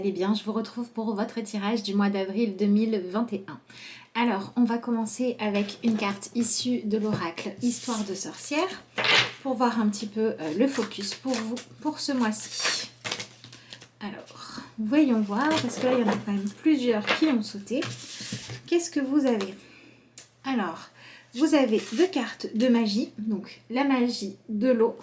allez bien. Je vous retrouve pour votre tirage du mois d'avril 2021. Alors, on va commencer avec une carte issue de l'oracle Histoire de sorcière pour voir un petit peu le focus pour vous pour ce mois-ci. Alors, voyons voir, parce que là, il y en a quand même plusieurs qui ont sauté. Qu'est-ce que vous avez? Alors, vous avez deux cartes de magie, donc la magie de l'eau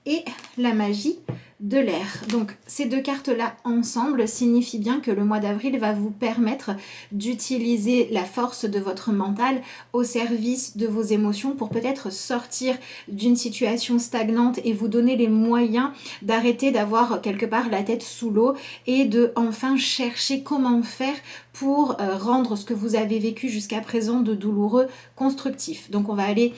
et la magie de l'air. Donc ces deux cartes-là ensemble signifient bien que le mois d'avril va vous permettre d'utiliser la force de votre mental au service de vos émotions pour peut-être sortir d'une situation stagnante et vous donner les moyens d'arrêter d'avoir quelque part la tête sous l'eau et de enfin chercher comment faire pour rendre ce que vous avez vécu jusqu'à présent de douloureux constructif. Donc on va aller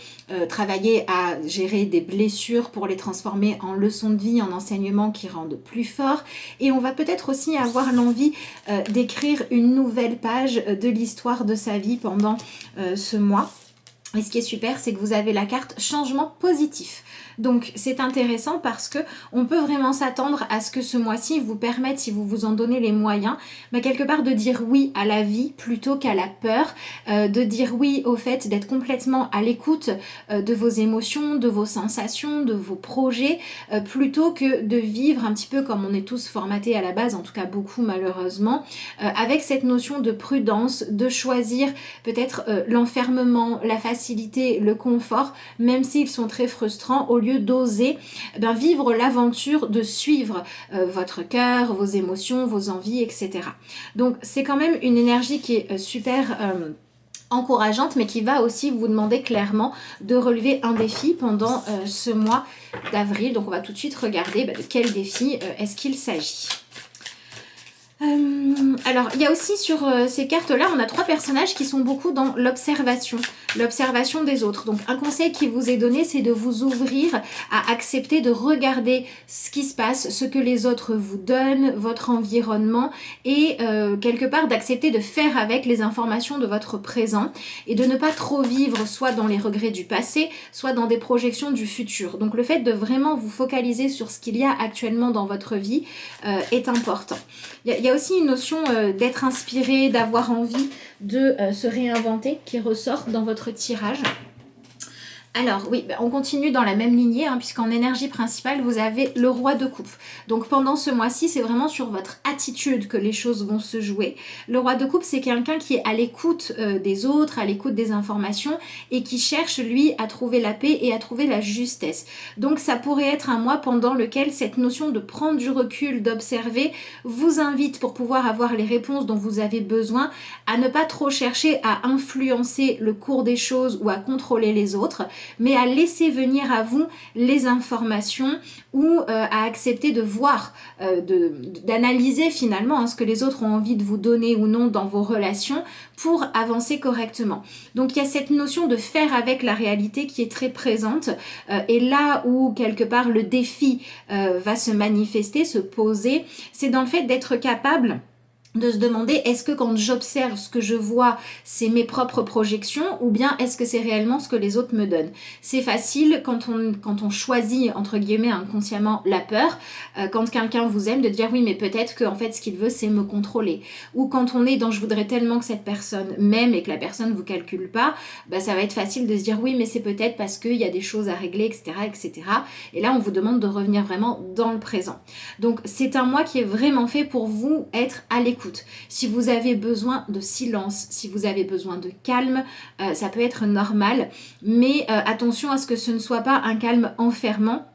travailler à gérer des blessures pour les transformer en leçons de vie, en enseignements qui rendent plus fort. Et on va peut-être aussi avoir l'envie d'écrire une nouvelle page de l'histoire de sa vie pendant ce mois. Et ce qui est super, c'est que vous avez la carte changement positif. Donc c'est intéressant parce que on peut vraiment s'attendre à ce que ce mois-ci vous permette, si vous vous en donnez les moyens, quelque part de dire oui à la vie plutôt qu'à la peur, de dire oui au fait d'être complètement à l'écoute de vos émotions, de vos sensations, de vos projets, plutôt que de vivre un petit peu comme on est tous formatés à la base, en tout cas beaucoup malheureusement, avec cette notion de prudence, de choisir peut-être l'enfermement, la facilité, le confort, même s'ils sont très frustrants, au lieu d'oser vivre l'aventure de suivre votre cœur, vos émotions, vos envies, etc. Donc c'est quand même une énergie qui est super encourageante, mais qui va aussi vous demander clairement de relever un défi pendant ce mois d'avril. Donc on va tout de suite regarder de quel défi est-ce qu'il s'agit. Alors, il y a aussi sur ces cartes-là, on a trois personnages qui sont beaucoup dans l'observation des autres. Donc, un conseil qui vous est donné, c'est de vous ouvrir à accepter de regarder ce qui se passe, ce que les autres vous donnent, votre environnement, et quelque part d'accepter de faire avec les informations de votre présent et de ne pas trop vivre soit dans les regrets du passé, soit dans des projections du futur. Donc, le fait de vraiment vous focaliser sur ce qu'il y a actuellement dans votre vie est important. Il y a aussi une notion d'être inspiré, d'avoir envie de se réinventer qui ressort dans votre tirage. Alors oui, on continue dans la même lignée, puisqu'en énergie principale, vous avez le roi de coupe. Donc pendant ce mois-ci, c'est vraiment sur votre attitude que les choses vont se jouer. Le roi de coupe, c'est quelqu'un qui est à l'écoute des autres, à l'écoute des informations et qui cherche, lui, à trouver la paix et à trouver la justesse. Donc ça pourrait être un mois pendant lequel cette notion de prendre du recul, d'observer, vous invite pour pouvoir avoir les réponses dont vous avez besoin, à ne pas trop chercher à influencer le cours des choses ou à contrôler les autres, mais à laisser venir à vous les informations ou à accepter de voir, d'analyser finalement ce que les autres ont envie de vous donner ou non dans vos relations pour avancer correctement. Donc il y a cette notion de faire avec la réalité qui est très présente et là où quelque part le défi va se manifester, se poser, c'est dans le fait d'être capable de se demander est-ce que quand j'observe ce que je vois, c'est mes propres projections ou bien est-ce que c'est réellement ce que les autres me donnent. C'est facile quand on choisit entre guillemets inconsciemment la peur, quand quelqu'un vous aime de dire oui mais peut-être que en fait ce qu'il veut c'est me contrôler. Ou quand on est dans je voudrais tellement que cette personne m'aime et que la personne ne vous calcule pas, ça va être facile de se dire oui mais c'est peut-être parce qu'il y a des choses à régler etc. Et là on vous demande de revenir vraiment dans le présent. Donc c'est un mois qui est vraiment fait pour vous être à l'écoute. Si vous avez besoin de silence, si vous avez besoin de calme, ça peut être normal, mais attention à ce que ce ne soit pas un calme enfermant,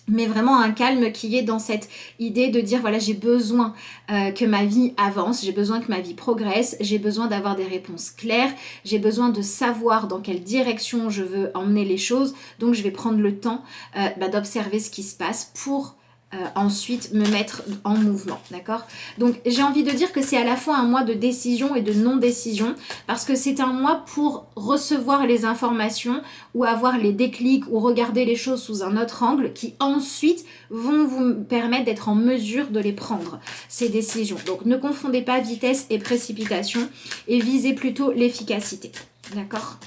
mais vraiment un calme qui est dans cette idée de dire voilà j'ai besoin que ma vie avance, j'ai besoin que ma vie progresse, j'ai besoin d'avoir des réponses claires, j'ai besoin de savoir dans quelle direction je veux emmener les choses, donc je vais prendre le temps d'observer ce qui se passe pour ensuite me mettre en mouvement, d'accord? Donc j'ai envie de dire que c'est à la fois un mois de décision et de non-décision parce que c'est un mois pour recevoir les informations ou avoir les déclics ou regarder les choses sous un autre angle qui ensuite vont vous permettre d'être en mesure de les prendre, ces décisions. Donc ne confondez pas vitesse et précipitation et visez plutôt l'efficacité, d'accord?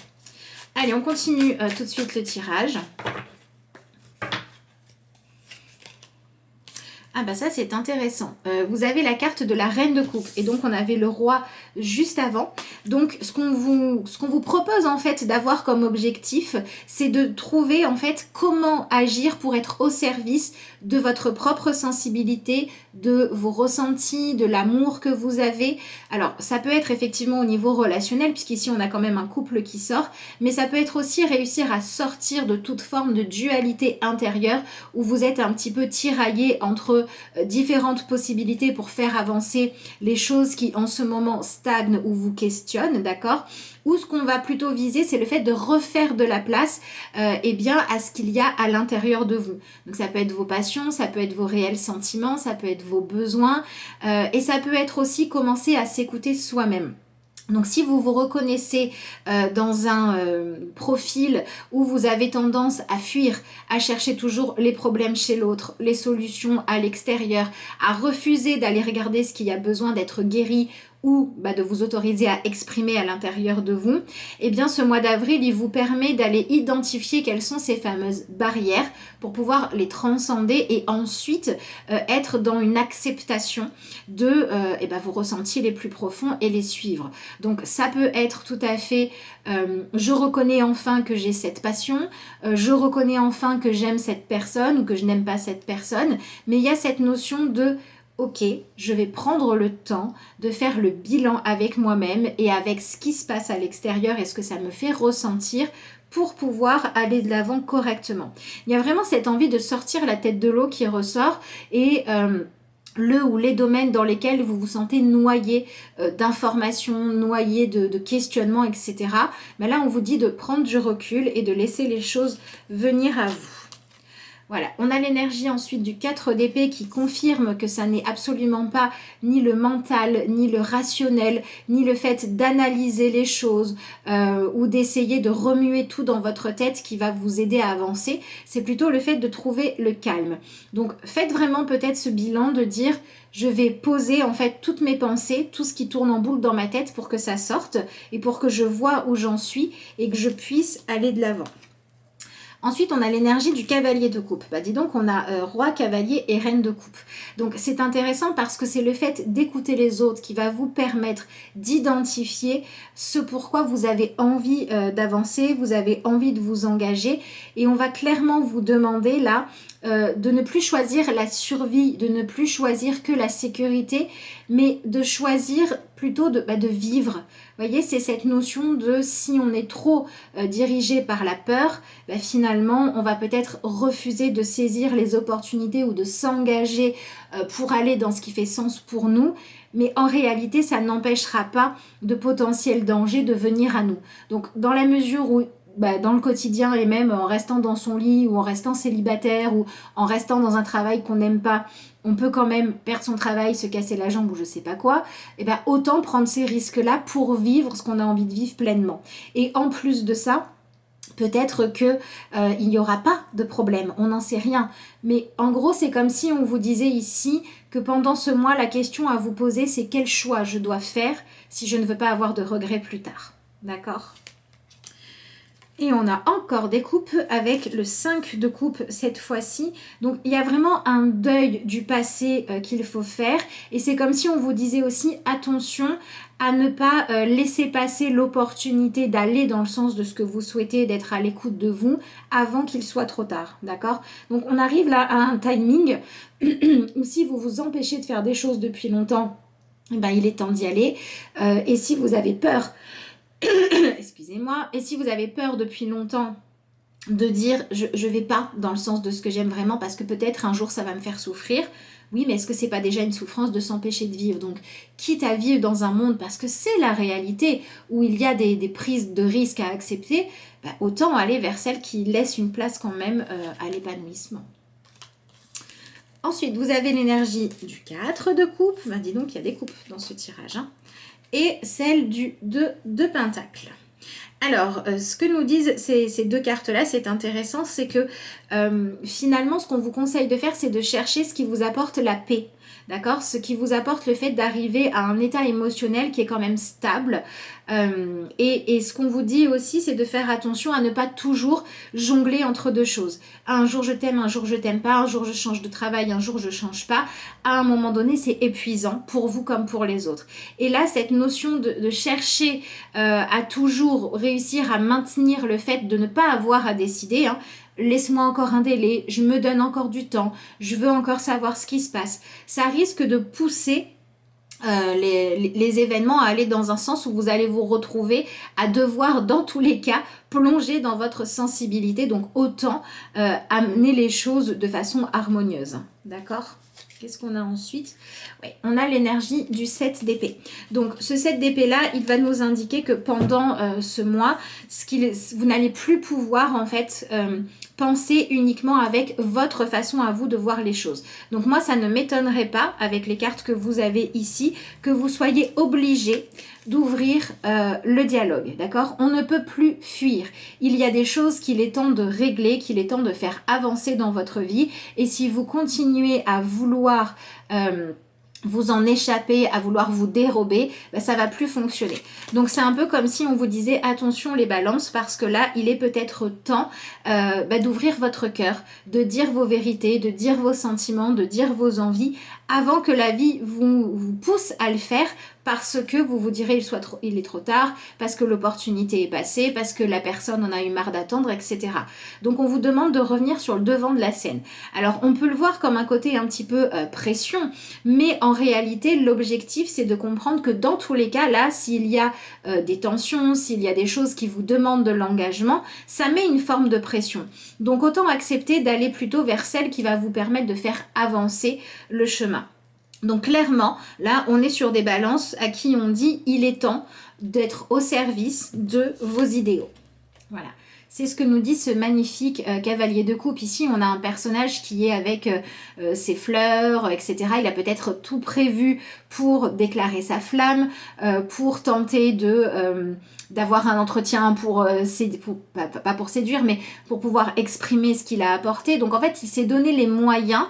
Allez, on continue tout de suite le tirage. Ah bah ça c'est intéressant. Vous avez la carte de la reine de coupe et donc on avait le roi juste avant. Donc ce qu'on vous propose en fait d'avoir comme objectif, c'est de trouver en fait comment agir pour être au service de votre propre sensibilité, de vos ressentis, de l'amour que vous avez. Alors ça peut être effectivement au niveau relationnel puisqu'ici on a quand même un couple qui sort, mais ça peut être aussi réussir à sortir de toute forme de dualité intérieure où vous êtes un petit peu tiraillé entre différentes possibilités pour faire avancer les choses qui en ce moment stagnent ou vous questionnent, d'accord? Ou ce qu'on va plutôt viser, c'est le fait de refaire de la place eh bien, à ce qu'il y a à l'intérieur de vous. Donc ça peut être vos passions, ça peut être vos réels sentiments, ça peut être vos besoins et ça peut être aussi commencer à s'écouter soi-même. Donc si vous vous reconnaissez dans un profil où vous avez tendance à fuir, à chercher toujours les problèmes chez l'autre, les solutions à l'extérieur, à refuser d'aller regarder ce qui a besoin d'être guéri ou de vous autoriser à exprimer à l'intérieur de vous, eh bien ce mois d'avril, il vous permet d'aller identifier quelles sont ces fameuses barrières pour pouvoir les transcender et ensuite être dans une acceptation de vos ressentis les plus profonds et les suivre. Donc ça peut être tout à fait je reconnais enfin que j'ai cette passion, je reconnais enfin que j'aime cette personne ou que je n'aime pas cette personne, mais il y a cette notion de ok, je vais prendre le temps de faire le bilan avec moi-même et avec ce qui se passe à l'extérieur et ce que ça me fait ressentir pour pouvoir aller de l'avant correctement. Il y a vraiment cette envie de sortir la tête de l'eau qui ressort et le ou les domaines dans lesquels vous vous sentez noyé d'informations, noyé de questionnements, etc. Mais là, on vous dit de prendre du recul et de laisser les choses venir à vous. Voilà, on a l'énergie ensuite du 4 d'épée qui confirme que ça n'est absolument pas ni le mental, ni le rationnel, ni le fait d'analyser les choses ou d'essayer de remuer tout dans votre tête qui va vous aider à avancer. C'est plutôt le fait de trouver le calme. Donc faites vraiment peut-être ce bilan de dire je vais poser en fait toutes mes pensées, tout ce qui tourne en boucle dans ma tête pour que ça sorte et pour que je vois où j'en suis et que je puisse aller de l'avant. Ensuite, on a l'énergie du cavalier de coupe. Dis donc, on a roi, cavalier et reine de coupe. Donc, c'est intéressant parce que c'est le fait d'écouter les autres qui va vous permettre d'identifier ce pourquoi vous avez envie d'avancer, vous avez envie de vous engager. Et on va clairement vous demander là de ne plus choisir la survie, de ne plus choisir que la sécurité, mais de choisir plutôt de vivre. Vous voyez, c'est cette notion de si on est trop dirigé par la peur, finalement, on va peut-être refuser de saisir les opportunités ou de s'engager pour aller dans ce qui fait sens pour nous. Mais en réalité, ça n'empêchera pas de potentiels dangers de venir à nous. Donc, dans la mesure où dans le quotidien et même en restant dans son lit ou en restant célibataire ou en restant dans un travail qu'on n'aime pas, on peut quand même perdre son travail, se casser la jambe ou je sais pas quoi, autant prendre ces risques-là pour vivre ce qu'on a envie de vivre pleinement. Et en plus de ça, peut-être que il n'y aura pas de problème, on n'en sait rien. Mais en gros, c'est comme si on vous disait ici que pendant ce mois, la question à vous poser, c'est quel choix je dois faire si je ne veux pas avoir de regrets plus tard. D'accord ? Et on a encore des coupes avec le 5 de coupe cette fois-ci. Donc il y a vraiment un deuil du passé qu'il faut faire. Et c'est comme si on vous disait aussi attention à ne pas laisser passer l'opportunité d'aller dans le sens de ce que vous souhaitez, d'être à l'écoute de vous avant qu'il soit trop tard. D'accord ? Donc on arrive là à un timing où si vous vous empêchez de faire des choses depuis longtemps, il est temps d'y aller. Et si vous avez peur... excusez-moi, et si vous avez peur depuis longtemps de dire je vais pas dans le sens de ce que j'aime vraiment parce que peut-être un jour ça va me faire souffrir, oui mais est-ce que c'est pas déjà une souffrance de s'empêcher de vivre? Donc quitte à vivre dans un monde, parce que c'est la réalité où il y a des prises de risques à accepter, autant aller vers celle qui laisse une place quand même à l'épanouissement. Ensuite, vous avez l'énergie du 4 de coupe, dis donc il y a des coupes dans ce tirage, et celle du 2 de pentacle. Alors, ce que nous disent ces deux cartes-là, c'est intéressant, c'est que finalement, ce qu'on vous conseille de faire, c'est de chercher ce qui vous apporte la paix. d'accord? Ce qui vous apporte le fait d'arriver à un état émotionnel qui est quand même stable. Et ce qu'on vous dit aussi, c'est de faire attention à ne pas toujours jongler entre deux choses. Un jour je t'aime, un jour je t'aime pas, un jour je change de travail, un jour je change pas. À un moment donné, c'est épuisant pour vous comme pour les autres. Et là, cette notion de chercher à toujours réussir à maintenir le fait de ne pas avoir à décider, hein, laisse-moi encore un délai, je me donne encore du temps, je veux encore savoir ce qui se passe. Ça risque de pousser les événements à aller dans un sens où vous allez vous retrouver à devoir, dans tous les cas, plonger dans votre sensibilité. Donc, autant amener les choses de façon harmonieuse. D'accord ? Qu'est-ce qu'on a ensuite? Ouais, on a l'énergie du 7 d'épée. Donc, ce 7 d'épée-là, il va nous indiquer que pendant ce mois, vous n'allez plus pouvoir, en fait, penser uniquement avec votre façon à vous de voir les choses. Donc, moi, ça ne m'étonnerait pas, avec les cartes que vous avez ici, que vous soyez obligé d'ouvrir le dialogue, d'accord? On ne peut plus fuir. Il y a des choses qu'il est temps de régler, qu'il est temps de faire avancer dans votre vie. Et si vous continuez à vouloir vous en échapper, à vouloir vous dérober, ça va plus fonctionner. Donc c'est un peu comme si on vous disait attention les balances, parce que là il est peut-être temps d'ouvrir votre cœur, de dire vos vérités, de dire vos sentiments, de dire vos envies, avant que la vie vous pousse à le faire, parce que vous vous direz il est trop tard, parce que l'opportunité est passée, parce que la personne en a eu marre d'attendre, etc. Donc on vous demande de revenir sur le devant de la scène. Alors on peut le voir comme un côté un petit peu pression, mais en réalité l'objectif c'est de comprendre que dans tous les cas, là s'il y a des tensions, s'il y a des choses qui vous demandent de l'engagement, ça met une forme de pression. Donc autant accepter d'aller plutôt vers celle qui va vous permettre de faire avancer le chemin. Donc clairement, là, on est sur des balances à qui on dit il est temps d'être au service de vos idéaux. Voilà. C'est ce que nous dit ce magnifique cavalier de coupe. Ici, on a un personnage qui est avec ses fleurs, etc. Il a peut-être tout prévu pour déclarer sa flamme, pour tenter d'avoir un entretien pas pour séduire, mais pour pouvoir exprimer ce qu'il a apporté. Donc en fait, il s'est donné les moyens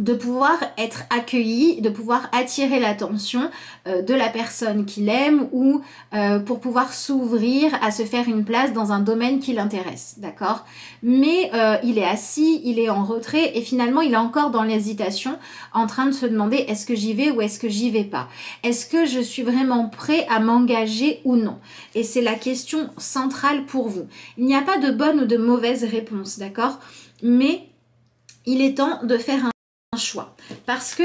de pouvoir être accueilli, de pouvoir attirer l'attention de la personne qu'il aime, ou pour pouvoir s'ouvrir à se faire une place dans un domaine qui l'intéresse, d'accord? Mais il est assis, il est en retrait, et finalement il est encore dans l'hésitation, en train de se demander est-ce que j'y vais ou est-ce que j'y vais pas? Est-ce que je suis vraiment prêt à m'engager ou non? Et c'est la question centrale pour vous. Il n'y a pas de bonne ou de mauvaise réponse, d'accord? Mais il est temps de faire un choix, parce que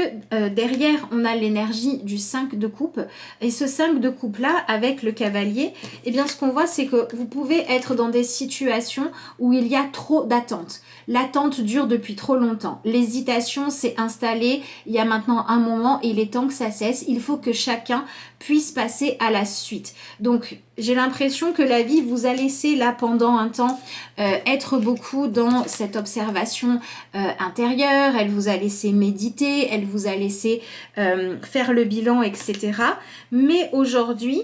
derrière on a l'énergie du 5 de coupe, et ce 5 de coupe là avec le cavalier, eh bien ce qu'on voit c'est que vous pouvez être dans des situations où il y a trop d'attente. L'attente dure depuis trop longtemps, l'hésitation s'est installée il y a maintenant un moment et il est temps que ça cesse. Il faut que chacun puisse passer à la suite. Donc j'ai l'impression que la vie vous a laissé là pendant un temps être beaucoup dans cette observation intérieure, elle vous a laissé méditer, elle vous a laissé faire le bilan, etc. Mais aujourd'hui,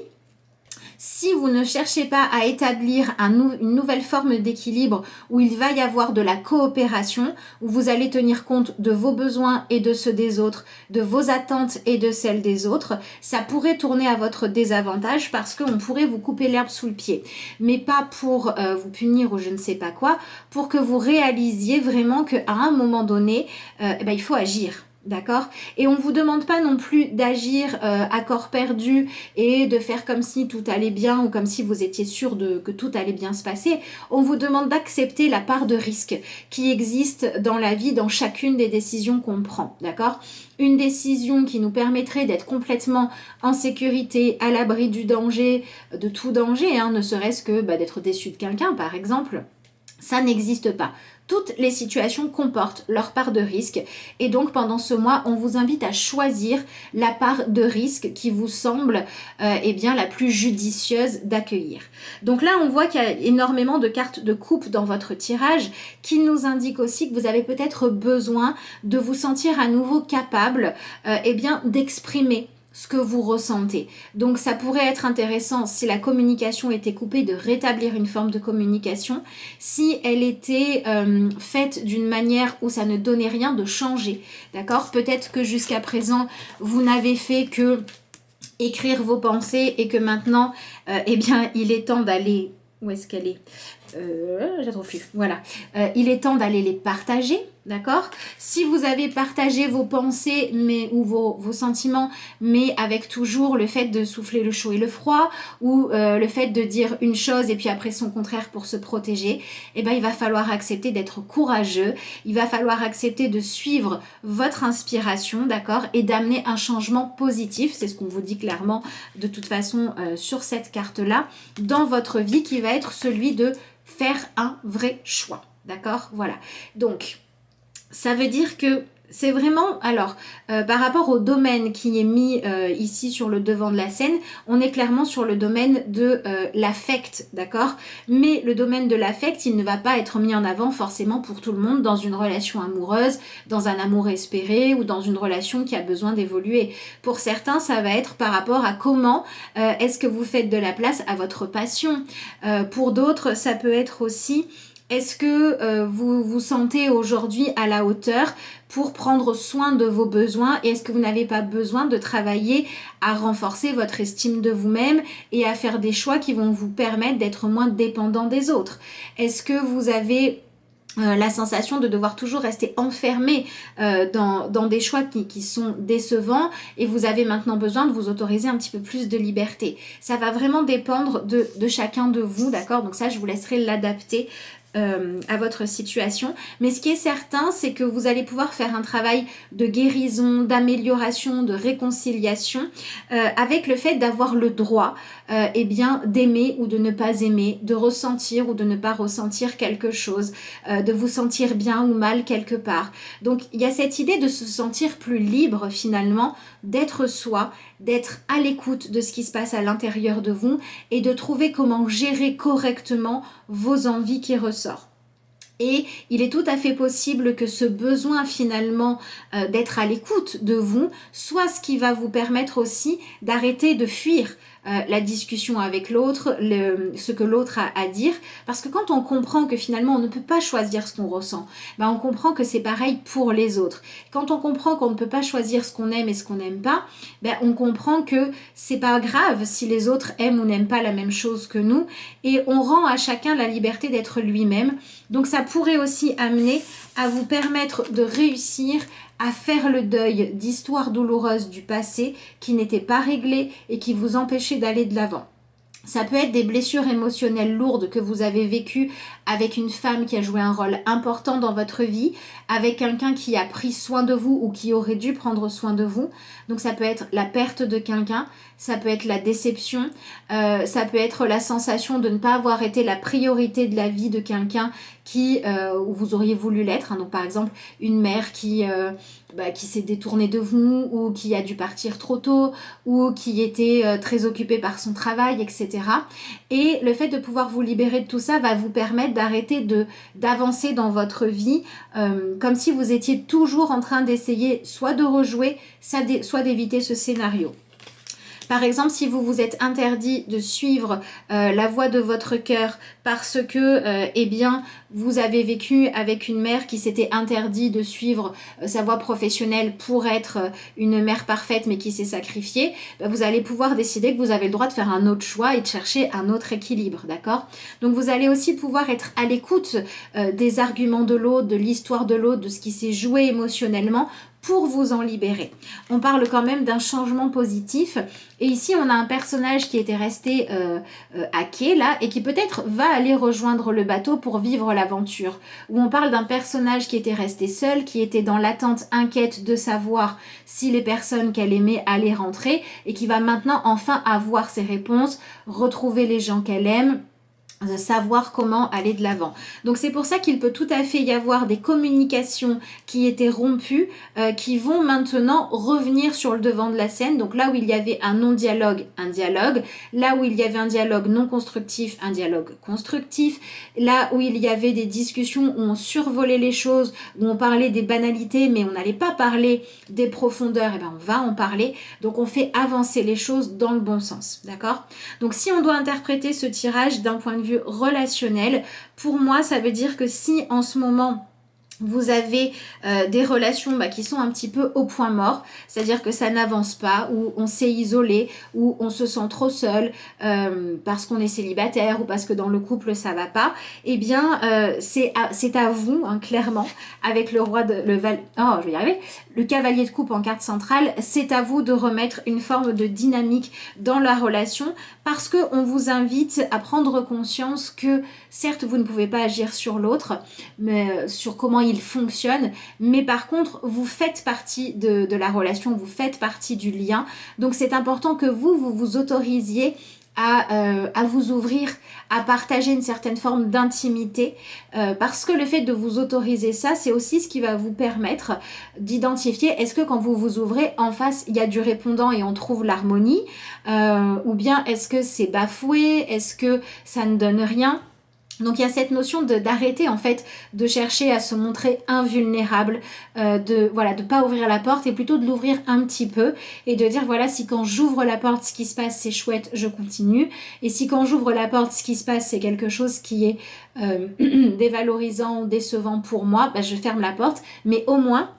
si vous ne cherchez pas à établir une nouvelle forme d'équilibre où il va y avoir de la coopération, où vous allez tenir compte de vos besoins et de ceux des autres, de vos attentes et de celles des autres, ça pourrait tourner à votre désavantage, parce qu'on pourrait vous couper l'herbe sous le pied. Mais pas pour vous punir ou je ne sais pas quoi, pour que vous réalisiez vraiment qu'à un moment donné, il faut agir. D'accord? Et on ne vous demande pas non plus d'agir à corps perdu et de faire comme si tout allait bien, ou comme si vous étiez sûr que tout allait bien se passer. On vous demande d'accepter la part de risque qui existe dans la vie, dans chacune des décisions qu'on prend. D'accord? Une décision qui nous permettrait d'être complètement en sécurité, à l'abri du danger, de tout danger, hein, ne serait-ce que d'être déçu de quelqu'un par exemple, ça n'existe pas. Toutes les situations comportent leur part de risque, et donc pendant ce mois, on vous invite à choisir la part de risque qui vous semble la plus judicieuse d'accueillir. Donc là, on voit qu'il y a énormément de cartes de coupe dans votre tirage qui nous indiquent aussi que vous avez peut-être besoin de vous sentir à nouveau capable d'exprimer ce que vous ressentez. Donc ça pourrait être intéressant, si la communication était coupée, de rétablir une forme de communication. Si elle était faite d'une manière où ça ne donnait rien, de changer. D'accord? Peut-être que jusqu'à présent, vous n'avez fait que écrire vos pensées et que maintenant, eh bien, il est temps d'aller... Où est-ce qu'elle est, je la trouve plus. Voilà. Il est temps d'aller les partager, d'accord? Si vous avez partagé vos pensées ou vos sentiments, mais avec toujours le fait de souffler le chaud et le froid, ou le fait de dire une chose et puis après son contraire pour se protéger, eh ben, il va falloir accepter d'être courageux, il va falloir accepter de suivre votre inspiration, d'accord? Et d'amener un changement positif, c'est ce qu'on vous dit clairement de toute façon sur cette carte-là, dans votre vie, qui va être celui de faire un vrai choix, d'accord? Voilà, donc ça veut dire que c'est vraiment, alors, par rapport au domaine qui est mis ici sur le devant de la scène, on est clairement sur le domaine de l'affect, d'accord? Mais le domaine de l'affect, il ne va pas être mis en avant forcément pour tout le monde dans une relation amoureuse, dans un amour espéré ou dans une relation qui a besoin d'évoluer. Pour certains, ça va être par rapport à comment est-ce que vous faites de la place à votre passion. Pour d'autres, ça peut être aussi... Est-ce que vous vous sentez aujourd'hui à la hauteur pour prendre soin de vos besoins et est-ce que vous n'avez pas besoin de travailler à renforcer votre estime de vous-même et à faire des choix qui vont vous permettre d'être moins dépendant des autres? Est-ce que vous avez la sensation de devoir toujours rester enfermé dans des choix qui sont décevants et vous avez maintenant besoin de vous autoriser un petit peu plus de liberté? Ça va vraiment dépendre de chacun de vous, d'accord? Donc ça, je vous laisserai l'adapter à votre situation, mais ce qui est certain, c'est que vous allez pouvoir faire un travail de guérison, d'amélioration, de réconciliation avec le fait d'avoir le droit eh bien d'aimer ou de ne pas aimer, de ressentir ou de ne pas ressentir quelque chose, de vous sentir bien ou mal quelque part. Donc il y a cette idée de se sentir plus libre finalement, d'être soi, d'être à l'écoute de ce qui se passe à l'intérieur de vous et de trouver comment gérer correctement vos envies qui ressortent. Et il est tout à fait possible que ce besoin finalement d'être à l'écoute de vous soit ce qui va vous permettre aussi d'arrêter de fuir la discussion avec l'autre, ce que l'autre a à dire. Parce que quand on comprend que finalement on ne peut pas choisir ce qu'on ressent, ben on comprend que c'est pareil pour les autres. Quand on comprend qu'on ne peut pas choisir ce qu'on aime et ce qu'on n'aime pas, ben on comprend que c'est pas grave si les autres aiment ou n'aiment pas la même chose que nous. Et on rend à chacun la liberté d'être lui-même. Donc ça pourrait aussi amener à vous permettre de réussir à faire le deuil d'histoires douloureuses du passé qui n'étaient pas réglées et qui vous empêchaient d'aller de l'avant. Ça peut être des blessures émotionnelles lourdes que vous avez vécues avec une femme qui a joué un rôle important dans votre vie, avec quelqu'un qui a pris soin de vous ou qui aurait dû prendre soin de vous. Donc ça peut être la perte de quelqu'un, ça peut être la déception, ça peut être la sensation de ne pas avoir été la priorité de la vie de quelqu'un où vous auriez voulu l'être. Donc par exemple une mère qui s'est détournée de vous ou qui a dû partir trop tôt ou qui était très occupée par son travail, etc. Et le fait de pouvoir vous libérer de tout ça va vous permettre d'arrêter d'avancer dans votre vie comme si vous étiez toujours en train d'essayer soit de rejouer, soit d'éviter ce scénario. Par exemple, si vous vous êtes interdit de suivre la voie de votre cœur parce que eh bien, vous avez vécu avec une mère qui s'était interdit de suivre sa voie professionnelle pour être une mère parfaite mais qui s'est sacrifiée, vous allez pouvoir décider que vous avez le droit de faire un autre choix et de chercher un autre équilibre, d'accord? Donc vous allez aussi pouvoir être à l'écoute des arguments de l'autre, de l'histoire de l'autre, de ce qui s'est joué émotionnellement pour vous en libérer. On parle quand même d'un changement positif et ici on a un personnage qui était resté à quai là et qui peut-être va aller rejoindre le bateau pour vivre l'aventure. Où on parle d'un personnage qui était resté seul, qui était dans l'attente inquiète de savoir si les personnes qu'elle aimait allaient rentrer et qui va maintenant enfin avoir ses réponses, retrouver les gens qu'elle aime, savoir comment aller de l'avant. Donc c'est pour ça qu'il peut tout à fait y avoir des communications qui étaient rompues, qui vont maintenant revenir sur le devant de la scène. Donc là où il y avait un non-dialogue, un dialogue. Là où il y avait un dialogue non constructif, un dialogue constructif. Là où il y avait des discussions où on survolait les choses, où on parlait des banalités, mais on n'allait pas parler des profondeurs, et ben on va en parler. Donc on fait avancer les choses dans le bon sens, d'accord? Donc si on doit interpréter ce tirage d'un point de vue relationnel, pour moi ça veut dire que si en ce moment vous avez des relations qui sont un petit peu au point mort, c'est-à-dire que ça n'avance pas, ou on s'est isolé, ou on se sent trop seul parce qu'on est célibataire ou parce que dans le couple ça va pas, eh bien c'est à vous, hein, clairement, avec le roi de je vais y arriver, le cavalier de coupe en carte centrale, c'est à vous de remettre une forme de dynamique dans la relation, parce qu'on vous invite à prendre conscience que certes vous ne pouvez pas agir sur l'autre, mais sur comment il fonctionne, mais par contre vous faites partie de la relation, vous faites partie du lien, donc c'est important que vous vous autorisiez à vous ouvrir, à partager une certaine forme d'intimité, parce que le fait de vous autoriser ça, c'est aussi ce qui va vous permettre d'identifier, est-ce que quand vous vous ouvrez, en face, il y a du répondant et on trouve l'harmonie, ou bien est-ce que c'est bafoué, est-ce que ça ne donne rien? Donc il y a cette notion d'arrêter en fait de chercher à se montrer invulnérable, de pas ouvrir la porte et plutôt de l'ouvrir un petit peu et de dire voilà, si quand j'ouvre la porte ce qui se passe c'est chouette, je continue, et si quand j'ouvre la porte ce qui se passe c'est quelque chose qui est dévalorisant, décevant pour moi, je ferme la porte, mais au moins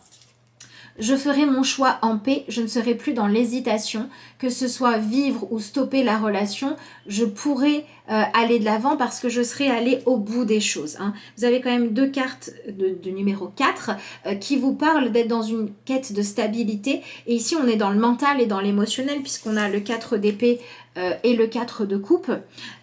je ferai mon choix en paix, je ne serai plus dans l'hésitation, que ce soit vivre ou stopper la relation, je pourrai aller de l'avant parce que je serai allé au bout des choses, hein. Vous avez quand même deux cartes de numéro 4 qui vous parlent d'être dans une quête de stabilité, et ici on est dans le mental et dans l'émotionnel puisqu'on a le 4 d'épée et le 4 de coupe.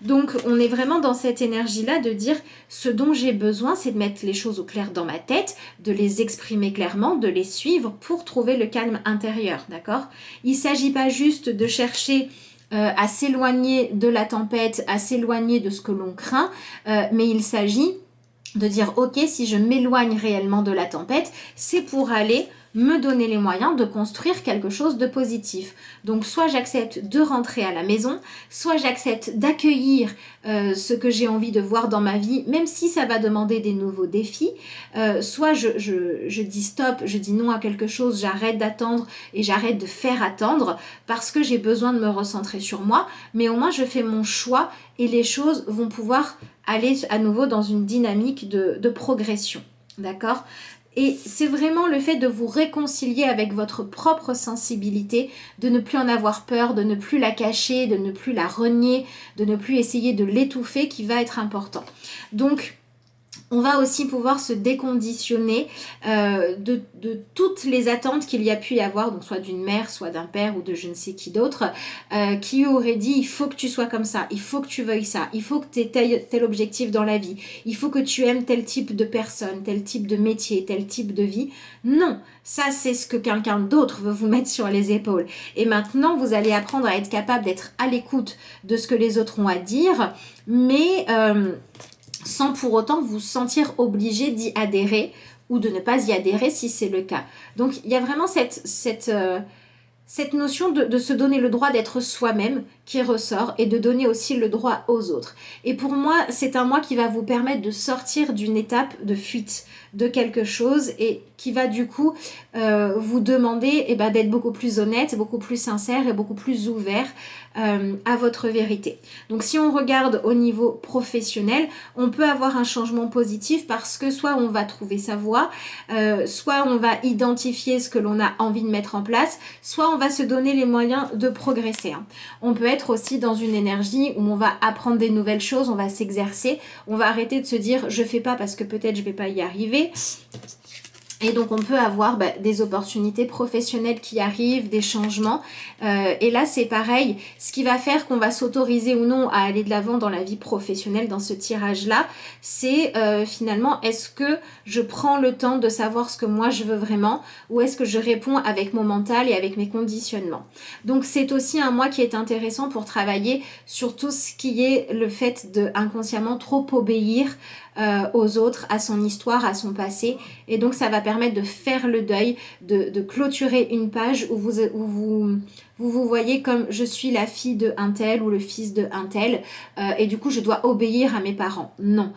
Donc on est vraiment dans cette énergie-là de dire ce dont j'ai besoin, c'est de mettre les choses au clair dans ma tête, de les exprimer clairement, de les suivre pour trouver le calme intérieur, d'accord? Il ne s'agit pas juste de chercher à s'éloigner de la tempête, à s'éloigner de ce que l'on craint, mais il s'agit de dire ok, si je m'éloigne réellement de la tempête, c'est pour aller me donner les moyens de construire quelque chose de positif. Donc soit j'accepte de rentrer à la maison, soit j'accepte d'accueillir ce que j'ai envie de voir dans ma vie, même si ça va demander des nouveaux défis, soit je dis stop, je dis non à quelque chose, j'arrête d'attendre et j'arrête de faire attendre parce que j'ai besoin de me recentrer sur moi, mais au moins je fais mon choix et les choses vont pouvoir aller à nouveau dans une dynamique de progression, d'accord ? Et c'est vraiment le fait de vous réconcilier avec votre propre sensibilité, de ne plus en avoir peur, de ne plus la cacher, de ne plus la renier, de ne plus essayer de l'étouffer qui va être important. Donc, on va aussi pouvoir se déconditionner de toutes les attentes qu'il y a pu y avoir, donc soit d'une mère, soit d'un père ou de je ne sais qui d'autre, qui aurait dit il faut que tu sois comme ça, il faut que tu veuilles ça, il faut que tu aies tel objectif dans la vie, il faut que tu aimes tel type de personne, tel type de métier, tel type de vie. Non, ça c'est ce que quelqu'un d'autre veut vous mettre sur les épaules. Et maintenant, vous allez apprendre à être capable d'être à l'écoute de ce que les autres ont à dire, mais sans pour autant vous sentir obligé d'y adhérer ou de ne pas y adhérer si c'est le cas. Donc il y a vraiment cette notion de se donner le droit d'être soi-même qui ressort et de donner aussi le droit aux autres. Et pour moi, c'est un mois qui va vous permettre de sortir d'une étape de fuite de quelque chose et qui va du coup vous demander d'être beaucoup plus honnête, beaucoup plus sincère et beaucoup plus ouvert à votre vérité. Donc si on regarde au niveau professionnel, on peut avoir un changement positif parce que soit on va trouver sa voie, soit on va identifier ce que l'on a envie de mettre en place, soit on va se donner les moyens de progresser. On peut être aussi dans une énergie où on va apprendre des nouvelles choses, on va s'exercer, on va arrêter de se dire je fais pas parce que peut-être je vais pas y arriver. Et donc, on peut avoir des opportunités professionnelles qui arrivent, des changements. Et là, c'est pareil. Ce qui va faire qu'on va s'autoriser ou non à aller de l'avant dans la vie professionnelle, dans ce tirage-là, c'est finalement, est-ce que je prends le temps de savoir ce que moi je veux vraiment ou est-ce que je réponds avec mon mental et avec mes conditionnements. Donc, c'est aussi un mois qui est intéressant pour travailler sur tout ce qui est le fait de inconsciemment trop obéir aux autres, à son histoire, à son passé. Et donc, ça va permettre de faire le deuil, de clôturer une page où vous voyez comme je suis la fille de un tel ou le fils de un tel et du coup, je dois obéir à mes parents. Non.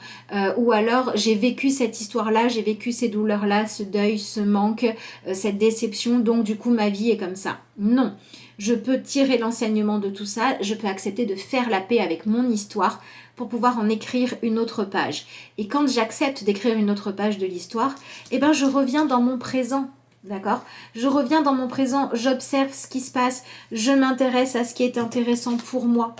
Ou alors, j'ai vécu cette histoire-là, j'ai vécu ces douleurs-là, ce deuil, ce manque, cette déception, donc du coup, ma vie est comme ça. Non. Je peux tirer l'enseignement de tout ça, je peux accepter de faire la paix avec mon histoire pour pouvoir en écrire une autre page. Et quand j'accepte d'écrire une autre page de l'histoire, eh ben je reviens dans mon présent. D'accord? Je reviens dans mon présent, j'observe ce qui se passe, je m'intéresse à ce qui est intéressant pour moi.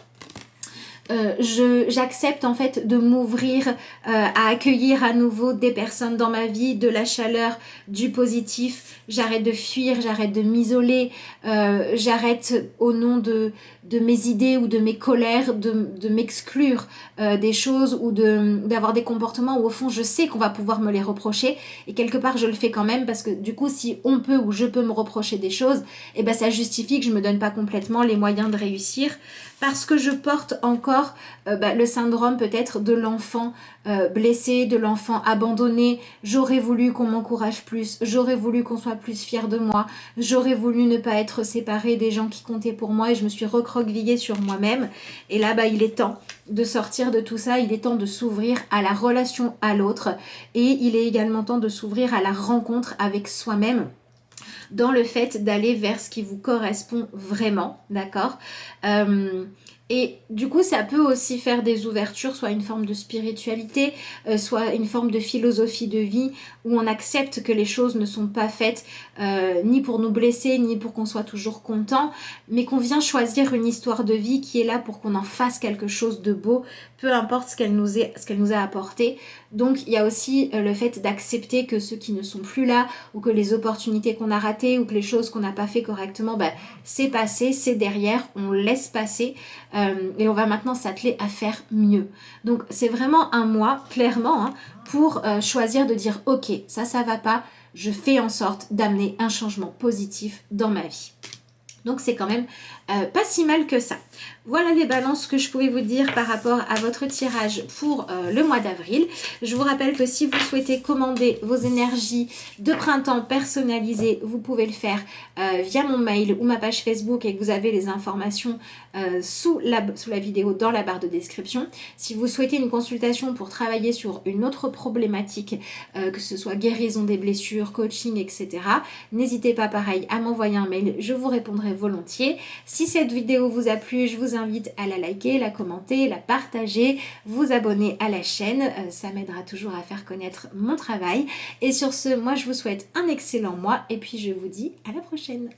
J'accepte en fait de m'ouvrir à accueillir à nouveau des personnes dans ma vie, de la chaleur, du positif. J'arrête de fuir, j'arrête de m'isoler, j'arrête au nom de mes idées ou de mes colères de m'exclure des choses ou d'avoir des comportements où au fond je sais qu'on va pouvoir me les reprocher et quelque part je le fais quand même parce que du coup si on peut ou je peux me reprocher des choses, et ben ça justifie que je me donne pas complètement les moyens de réussir parce que je porte encore le syndrome peut-être de l'enfant blessé, de l'enfant abandonné. J'aurais voulu qu'on m'encourage plus, j'aurais voulu qu'on soit plus fier de moi, j'aurais voulu ne pas être séparée des gens qui comptaient pour moi et je me suis recroquevillée sur moi-même. Et là, il est temps de sortir de tout ça, il est temps de s'ouvrir à la relation à l'autre et il est également temps de s'ouvrir à la rencontre avec soi-même dans le fait d'aller vers ce qui vous correspond vraiment, d'accord et du coup, ça peut aussi faire des ouvertures, soit une forme de spiritualité, soit une forme de philosophie de vie, où on accepte que les choses ne sont pas faites ni pour nous blesser, ni pour qu'on soit toujours content, mais qu'on vient choisir une histoire de vie qui est là pour qu'on en fasse quelque chose de beau, peu importe ce qu'elle nous a apporté. Donc, il y a aussi le fait d'accepter que ceux qui ne sont plus là, ou que les opportunités qu'on a ratées, ou que les choses qu'on n'a pas fait correctement, c'est passé, c'est derrière, on laisse passer. Et on va maintenant s'atteler à faire mieux. Donc c'est vraiment un mois, clairement, pour choisir de dire ok, ça va pas, je fais en sorte d'amener un changement positif dans ma vie. Donc c'est quand même pas si mal que ça. Voilà les balances que je pouvais vous dire par rapport à votre tirage pour le mois d'avril. Je vous rappelle que si vous souhaitez commander vos énergies de printemps personnalisées, vous pouvez le faire via mon mail ou ma page Facebook et que vous avez les informations sous la vidéo dans la barre de description. Si vous souhaitez une consultation pour travailler sur une autre problématique, que ce soit guérison des blessures, coaching, etc., n'hésitez pas pareil à m'envoyer un mail, je vous répondrai volontiers. Si cette vidéo vous a plu, je vous invite à la liker, la commenter, la partager, vous abonner à la chaîne, ça m'aidera toujours à faire connaître mon travail. Et sur ce, moi je vous souhaite un excellent mois et puis je vous dis à la prochaine.